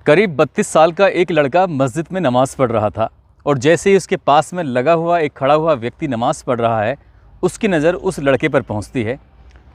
करीब 32 साल का एक लड़का मस्जिद में नमाज़ पढ़ रहा था और जैसे ही उसके पास में लगा हुआ एक खड़ा हुआ व्यक्ति नमाज़ पढ़ रहा है, उसकी नज़र उस लड़के पर पहुंचती है।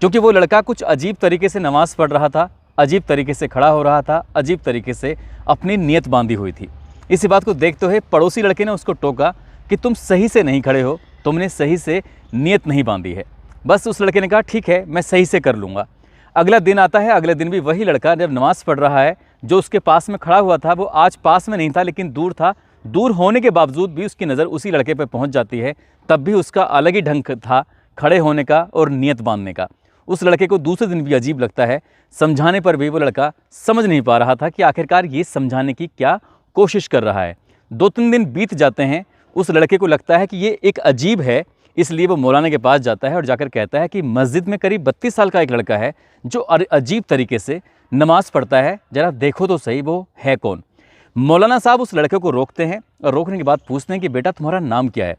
क्योंकि वो लड़का कुछ अजीब तरीके से नमाज़ पढ़ रहा था, अजीब तरीके से खड़ा हो रहा था, अजीब तरीके से अपनी नीयत बांधी हुई थी। इसी बात को देखते हुए पड़ोसी लड़के ने उसको टोका कि तुम सही से नहीं खड़े हो, तुमने सही से नीयत नहीं बांधी है। बस उस लड़के ने कहा ठीक है, मैं सही से कर लूँगा। अगला दिन आता है, अगले दिन भी वही लड़का जब नमाज़ पढ़ रहा है, जो उसके पास में खड़ा हुआ था वो आज पास में नहीं था लेकिन दूर था। दूर होने के बावजूद भी उसकी नज़र उसी लड़के पर पहुंच जाती है। तब भी उसका अलग ही ढंग था खड़े होने का और नियत बांधने का। उस लड़के को दूसरे दिन भी अजीब लगता है। समझाने पर भी वो लड़का समझ नहीं पा रहा था कि आखिरकार ये समझाने की क्या कोशिश कर रहा है। 2-3 दिन बीत जाते हैं। उस लड़के को लगता है कि ये एक अजीब है, इसलिए वो मौलाना के पास जाता है और जाकर कहता है कि मस्जिद में करीब 32 साल का एक लड़का है जो अजीब तरीके से नमाज़ पढ़ता है, ज़रा देखो तो सही वो है कौन। मौलाना साहब उस लड़के को रोकते हैं और रोकने के बाद पूछते हैं कि बेटा तुम्हारा नाम क्या है।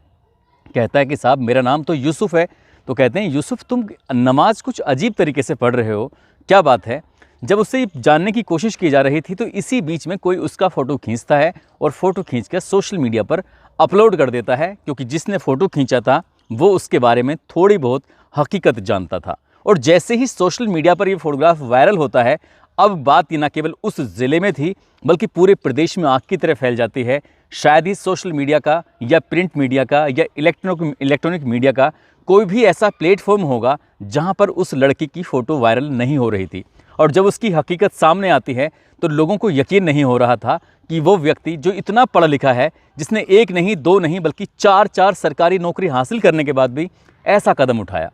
कहता है कि साहब मेरा नाम तो यूसुफ़ है। तो कहते हैं यूसुफ़ तुम नमाज कुछ अजीब तरीके से पढ़ रहे हो, क्या बात है। जब उससे जानने की कोशिश की जा रही थी तो इसी बीच में कोई उसका फ़ोटो खींचता है और फ़ोटो खींच कर सोशल मीडिया पर अपलोड कर देता है, क्योंकि जिसने फ़ोटो खींचा था वो उसके बारे में थोड़ी बहुत हकीकत जानता था। और जैसे ही सोशल मीडिया पर ये फ़ोटोग्राफ वायरल होता है, अब बात ये न केवल उस ज़िले में थी बल्कि पूरे प्रदेश में आग की तरह फैल जाती है। शायद ही सोशल मीडिया का या प्रिंट मीडिया का या इलेक्ट्रॉनिक मीडिया का कोई भी ऐसा प्लेटफॉर्म होगा जहां पर उस लड़की की फ़ोटो वायरल नहीं हो रही थी। और जब उसकी हकीकत सामने आती है तो लोगों को यकीन नहीं हो रहा था कि वो व्यक्ति जो इतना पढ़ा लिखा है, जिसने एक नहीं दो नहीं बल्कि 4 सरकारी नौकरी हासिल करने के बाद भी ऐसा कदम उठाया।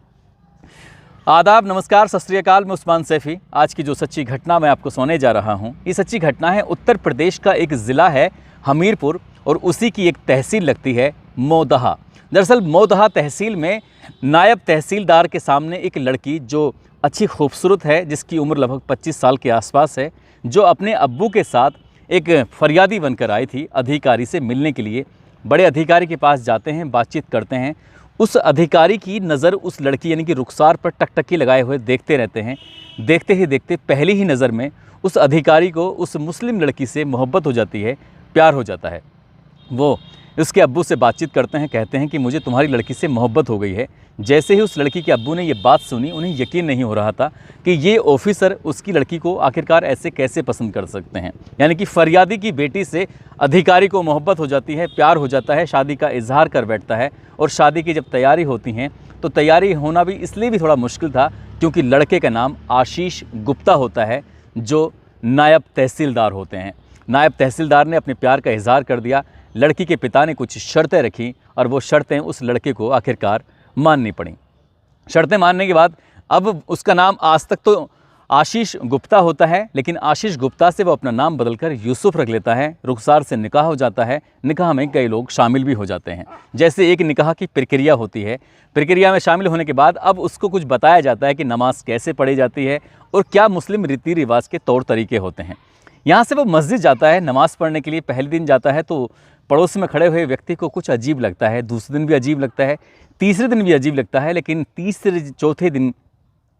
आदाब, नमस्कार, सत श्री अकाल। मैं उस्मान सैफ़ी। आज की जो सच्ची घटना मैं आपको सुनाने जा रहा हूँ, ये सच्ची घटना है उत्तर प्रदेश का एक ज़िला है हमीरपुर और उसी की एक तहसील लगती है मोदहा। दरअसल मोदहा तहसील में नायब तहसीलदार के सामने एक लड़की जो अच्छी खूबसूरत है, जिसकी उम्र लगभग 25 साल के आसपास है, जो अपने अब्बू के साथ एक फरियादी बनकर आई थी अधिकारी से मिलने के लिए। बड़े अधिकारी के पास जाते हैं, बातचीत करते हैं। उस अधिकारी की नज़र उस लड़की यानी कि रुखसार पर टकटकी लगाए हुए देखते रहते हैं। देखते ही देखते पहली ही नज़र में उस अधिकारी को उस मुस्लिम लड़की से मोहब्बत हो जाती है, प्यार हो जाता है। वो उसके अब्बू से बातचीत करते हैं, कहते हैं कि मुझे तुम्हारी लड़की से मोहब्बत हो गई है। जैसे ही उस लड़की के अब्बू ने ये बात सुनी, उन्हें यकीन नहीं हो रहा था कि ये ऑफिसर उसकी लड़की को आखिरकार ऐसे कैसे पसंद कर सकते हैं। यानी कि फरियादी की बेटी से अधिकारी को मोहब्बत हो जाती है, प्यार हो जाता है, शादी का इजहार कर बैठता है। और शादी की जब तैयारी होती हैं तो तैयारी होना भी इसलिए भी थोड़ा मुश्किल था क्योंकि लड़के का नाम आशीष गुप्ता होता है, जो नायब तहसीलदार होते हैं। नायब तहसीलदार ने अपने प्यार का इजहार कर दिया। लड़की के पिता ने कुछ शर्तें रखी और वो शर्तें उस लड़के को आखिरकार माननी पड़ी। शर्तें मानने के बाद अब उसका नाम आज तक तो आशीष गुप्ता होता है, लेकिन आशीष गुप्ता से वो अपना नाम बदलकर यूसुफ रख लेता है। रुखसार से निकाह हो जाता है। निकाह में कई लोग शामिल भी हो जाते हैं। जैसे एक निकाह की प्रक्रिया होती है, प्रक्रिया में शामिल होने के बाद अब उसको कुछ बताया जाता है कि नमाज कैसे पढ़ी जाती है और क्या मुस्लिम रीति रिवाज के तौर तरीके होते हैं। यहाँ से वो मस्जिद जाता है नमाज़ पढ़ने के लिए। पहले दिन जाता है तो पड़ोस में खड़े हुए व्यक्ति को कुछ अजीब लगता है, दूसरे दिन भी अजीब लगता है, तीसरे दिन भी अजीब लगता है। लेकिन तीसरे चौथे दिन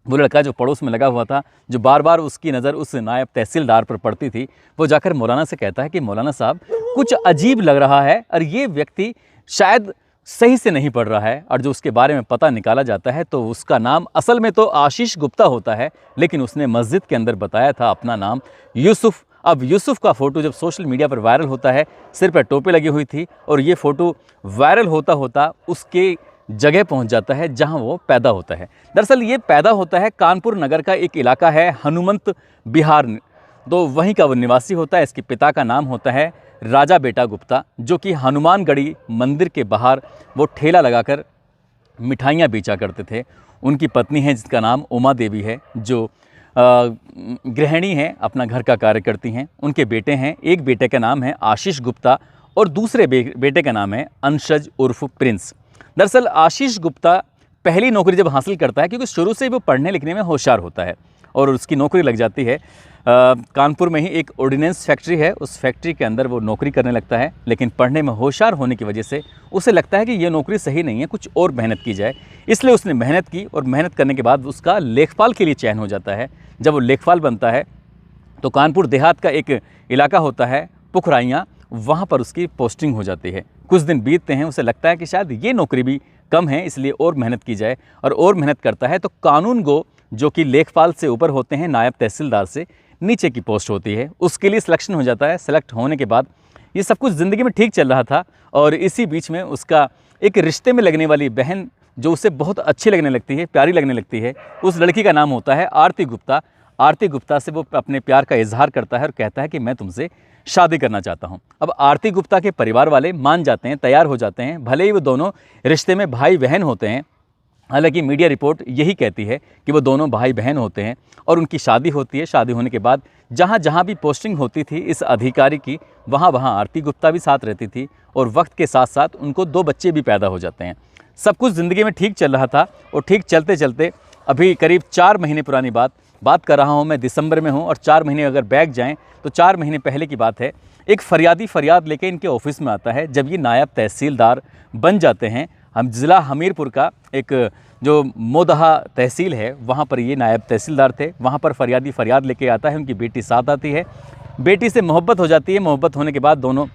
वो लड़का जो पड़ोस में लगा हुआ था, जो बार बार उसकी नज़र उस नायब तहसीलदार पर पड़ती थी, वो जाकर मौलाना से कहता है कि मौलाना साहब कुछ अजीब लग रहा है और ये व्यक्ति शायद सही से नहीं पढ़ रहा है। और जो उसके बारे में पता निकाला जाता है तो उसका नाम असल में तो आशीष गुप्ता होता है, लेकिन उसने मस्जिद के अंदर बताया था अपना नाम यूसुफ। अब यूसुफ का फ़ोटो जब सोशल मीडिया पर वायरल होता है, सिर पर टोपी लगी हुई थी और ये फ़ोटो वायरल होता होता उसके जगह पहुंच जाता है जहां वो पैदा होता है। दरअसल ये पैदा होता है कानपुर नगर का एक इलाका है हनुमंत बिहार, तो वहीं का वो निवासी होता है। इसके पिता का नाम होता है राजा बेटा गुप्ता, जो कि हनुमानगढ़ी मंदिर के बाहर वो ठेला लगाकर मिठाइयाँ बेचा करते थे। उनकी पत्नी है जिसका नाम उमा देवी है, जो गृहिणी हैं, अपना घर का कार्य करती हैं। उनके बेटे हैं, एक बेटे का नाम है आशीष गुप्ता और दूसरे बेटे का नाम है अंशज उर्फ प्रिंस। दरअसल आशीष गुप्ता पहली नौकरी जब हासिल करता है, क्योंकि शुरू से वो पढ़ने लिखने में होशियार होता है, और उसकी नौकरी लग जाती है कानपुर में ही एक ऑर्डिनेंस फैक्ट्री है, उस फैक्ट्री के अंदर वो नौकरी करने लगता है। लेकिन पढ़ने में होशियार होने की वजह से उसे लगता है कि ये नौकरी सही नहीं है, कुछ और मेहनत की जाए। इसलिए उसने मेहनत की और मेहनत करने के बाद उसका लेखपाल के लिए चयन हो जाता है। जब वो लेखपाल बनता है तो कानपुर देहात का एक इलाका होता है पुखराइयाँ, वहाँ पर उसकी पोस्टिंग हो जाती है। कुछ दिन बीतते हैं, उसे लगता है कि शायद ये नौकरी भी कम है, इसलिए और मेहनत की जाए, और मेहनत करता है तो कानून गो जो कि लेखपाल से ऊपर होते हैं, नायब तहसीलदार से नीचे की पोस्ट होती है, उसके लिए सिलेक्शन हो जाता है। सेलेक्ट होने के बाद ये सब कुछ ज़िंदगी में ठीक चल रहा था, और इसी बीच में उसका एक रिश्ते में लगने वाली बहन जो उसे बहुत अच्छी लगने लगती है, प्यारी लगने लगती है, उस लड़की का नाम होता है आरती गुप्ता। आरती गुप्ता से वो अपने प्यार का इजहार करता है और कहता है कि मैं तुमसे शादी करना चाहता हूँ। अब आरती गुप्ता के परिवार वाले मान जाते हैं, तैयार हो जाते हैं, भले ही वो दोनों रिश्ते में भाई बहन होते हैं। हालांकि मीडिया रिपोर्ट यही कहती है कि वो दोनों भाई बहन होते हैं और उनकी शादी होती है। शादी होने के बाद जहाँ जहाँ भी पोस्टिंग होती थी इस अधिकारी की, वहाँ वहाँ आरती गुप्ता भी साथ रहती थी, और वक्त के साथ साथ उनको 2 बच्चे भी पैदा हो जाते हैं। सब कुछ ज़िंदगी में ठीक चल रहा था, और ठीक चलते चलते अभी करीब 4 महीने पुरानी बात कर रहा हूँ मैं, दिसंबर में हूँ, और 4 महीने अगर बैक जाएँ तो 4 महीने पहले की बात है। एक फरियादी फरियाद लेके इनके ऑफिस में आता है। जब ये नायब तहसीलदार बन जाते हैं, हम ज़िला हमीरपुर का एक जो मोदहा तहसील है वहाँ पर ये नायब तहसीलदार थे। वहाँ पर फरियादी फरियाद लेके आता है, उनकी बेटी साथ आती है, बेटी से मोहब्बत हो जाती है। मोहब्बत होने के बाद दोनों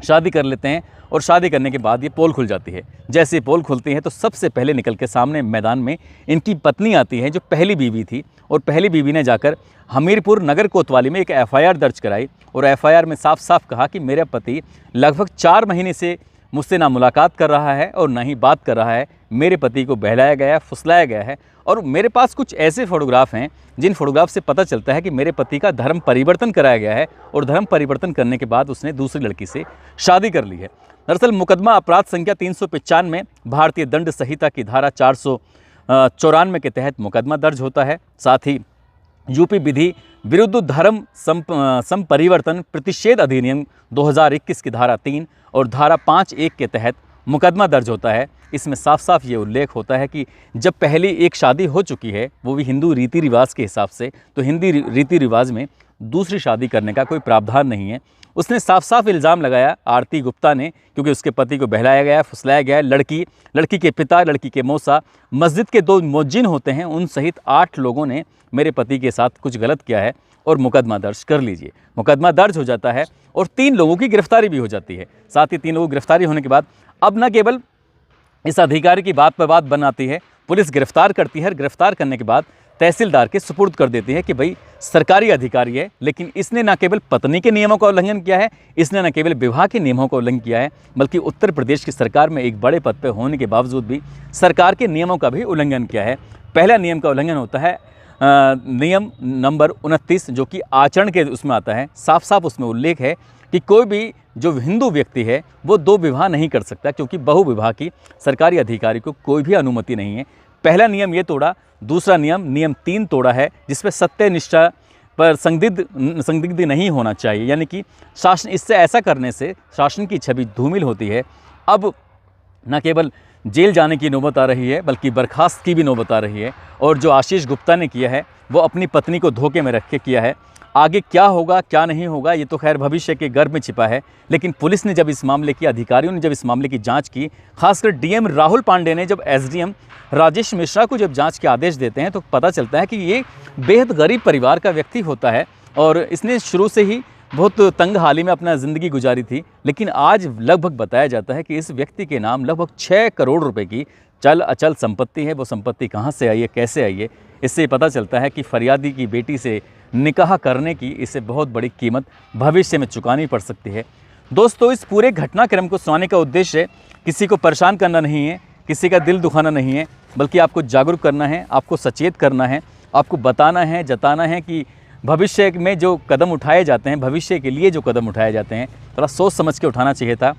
शादी कर लेते हैं, और शादी करने के बाद ये पोल खुल जाती है। जैसे ही पोल खुलती है तो सबसे पहले निकल के सामने मैदान में इनकी पत्नी आती है, जो पहली बीवी थी, और पहली बीवी ने जाकर हमीरपुर नगर कोतवाली में एक एफआईआर दर्ज कराई, और एफआईआर में साफ साफ कहा कि मेरा पति लगभग 4 महीने से मुझसे ना मुलाकात कर रहा है और ना ही बात कर रहा है। मेरे पति को बहलाया गया है, फुसलाया गया है, और मेरे पास कुछ ऐसे फ़ोटोग्राफ हैं जिन फ़ोटोग्राफ से पता चलता है कि मेरे पति का धर्म परिवर्तन कराया गया है, और धर्म परिवर्तन करने के बाद उसने दूसरी लड़की से शादी कर ली है। दरअसल मुकदमा अपराध संख्या 395 भारतीय दंड संहिता की धारा 494 के तहत मुकदमा दर्ज होता है। साथ ही यूपी विधि विरुद्ध धर्म संपरिवर्तन प्रतिषेध अधिनियम 2021 की धारा 3 और धारा 5(1) के तहत मुकदमा दर्ज होता है। इसमें साफ साफ ये उल्लेख होता है कि जब पहली एक शादी हो चुकी है, वो भी हिंदू रीति रिवाज के हिसाब से, तो हिंदी रीति रिवाज में दूसरी शादी करने का कोई प्रावधान नहीं है। उसने साफ साफ इल्ज़ाम लगाया आरती गुप्ता ने, क्योंकि उसके पति को बहलाया गया, फुसलाया गया। लड़की के पिता, लड़की के मौसा, मस्जिद के 2 मुअज्जिन होते हैं, उन सहित 8 लोगों ने मेरे पति के साथ कुछ गलत किया है, और मुकदमा दर्ज कर लीजिए। मुकदमा दर्ज हो जाता है, और 3 लोगों की गिरफ्तारी भी हो जाती है। साथ ही 3 लोगों की गिरफ्तारी होने के बाद अब न केवल इस अधिकारी की बात पर बात बनाती है, पुलिस गिरफ्तार करती है। गिरफ्तार करने के बाद तहसीलदार के सुपुर्द कर देती है कि भाई सरकारी अधिकारी है, लेकिन इसने न केवल पत्नी के नियमों का उल्लंघन किया है, इसने न केवल विवाह के नियमों का उल्लंघन किया है, बल्कि उत्तर प्रदेश की सरकार में एक बड़े पद पर होने के बावजूद भी सरकार के नियमों का भी उल्लंघन किया है। पहला नियम का उल्लंघन होता है नियम नंबर 29, जो कि आचरण के उसमें आता है। साफ साफ उसमें उल्लेख है कि कोई भी जो हिंदू व्यक्ति है वो 2 विवाह नहीं कर सकता, क्योंकि बहु विवाह की सरकारी अधिकारी को कोई भी अनुमति नहीं है। पहला नियम ये तोड़ा। दूसरा नियम 3 तोड़ा है, जिसमें सत्यनिष्ठा पर संदिग्ध नहीं होना चाहिए, यानी कि शासन, इससे ऐसा करने से शासन की छवि धूमिल होती है। अब न केवल जेल जाने की नौबत आ रही है, बल्कि बर्खास्त की भी नौबत आ रही है। और जो आशीष गुप्ता ने किया है वो अपनी पत्नी को धोखे में रख के किया है। आगे क्या होगा क्या नहीं होगा ये तो खैर भविष्य के गर्भ में छिपा है, लेकिन पुलिस ने जब इस मामले की, अधिकारियों ने जब इस मामले की जांच की, खासकर डीएम राहुल पांडे ने जब एसडीएम राजेश मिश्रा को जब जांच के आदेश देते हैं, तो पता चलता है कि ये बेहद गरीब परिवार का व्यक्ति होता है, और इसने शुरू से ही बहुत तंग हाली में अपना ज़िंदगी गुजारी थी। लेकिन आज लगभग बताया जाता है कि इस व्यक्ति के नाम लगभग 6 करोड़ रुपए की चल अचल संपत्ति है। वो संपत्ति कहाँ से आई है, कैसे आई है, इससे पता चलता है कि फरियादी की बेटी से निकाह करने की इसे बहुत बड़ी कीमत भविष्य में चुकानी पड़ सकती है। दोस्तों, इस पूरे घटनाक्रम को सुनाने का उद्देश्य किसी को परेशान करना नहीं है, किसी का दिल दुखाना नहीं है, बल्कि आपको जागरूक करना है, आपको सचेत करना है, आपको बताना है, जताना है कि भविष्य में जो कदम उठाए जाते हैं, भविष्य के लिए जो कदम उठाए जाते हैं, थोड़ा सोच समझ के उठाना चाहिए था।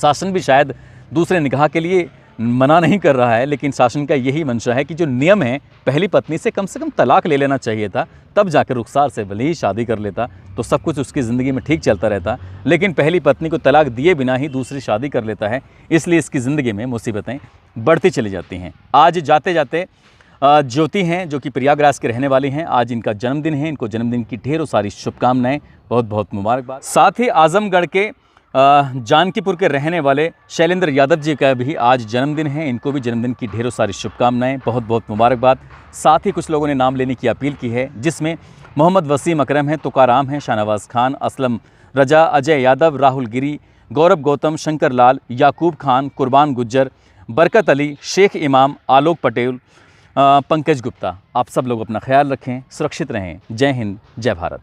शासन भी शायद दूसरे निकाह के लिए मना नहीं कर रहा है, लेकिन शासन का यही मंशा है कि जो नियम है, पहली पत्नी से कम तलाक ले लेना चाहिए था, तब जाकर रुखसार से भले ही शादी कर लेता तो सब कुछ उसकी ज़िंदगी में ठीक चलता रहता। लेकिन पहली पत्नी को तलाक दिए बिना ही दूसरी शादी कर लेता है, इसलिए इसकी ज़िंदगी में मुसीबतें बढ़ती चली जाती हैं। आज जाते जाते ज्योति हैं, जो कि प्रयागराज के रहने वाली हैं, आज इनका जन्मदिन है। इनको जन्मदिन की ढेरों सारी शुभकामनाएं, बहुत बहुत मुबारकबाद। साथ ही आजमगढ़ के जानकीपुर के रहने वाले शैलेंद्र यादव जी का भी आज जन्मदिन है। इनको भी जन्मदिन की ढेरों सारी शुभकामनाएं, बहुत बहुत मुबारकबाद। साथ ही कुछ लोगों ने नाम लेने की अपील की है, जिसमें मोहम्मद वसीम अकरम हैं, तुकाराम हैं, शाहनवाज खान, असलम रजा, अजय यादव, राहुल गिरी, गौरव गौतम, शंकर लाल, याकूब खान, कुर्बान गुज्जर, बरकत अली, शेख इमाम, आलोक पटेल, पंकज गुप्ता। आप सब लोग अपना ख्याल रखें, सुरक्षित रहें। जय हिंद, जय भारत।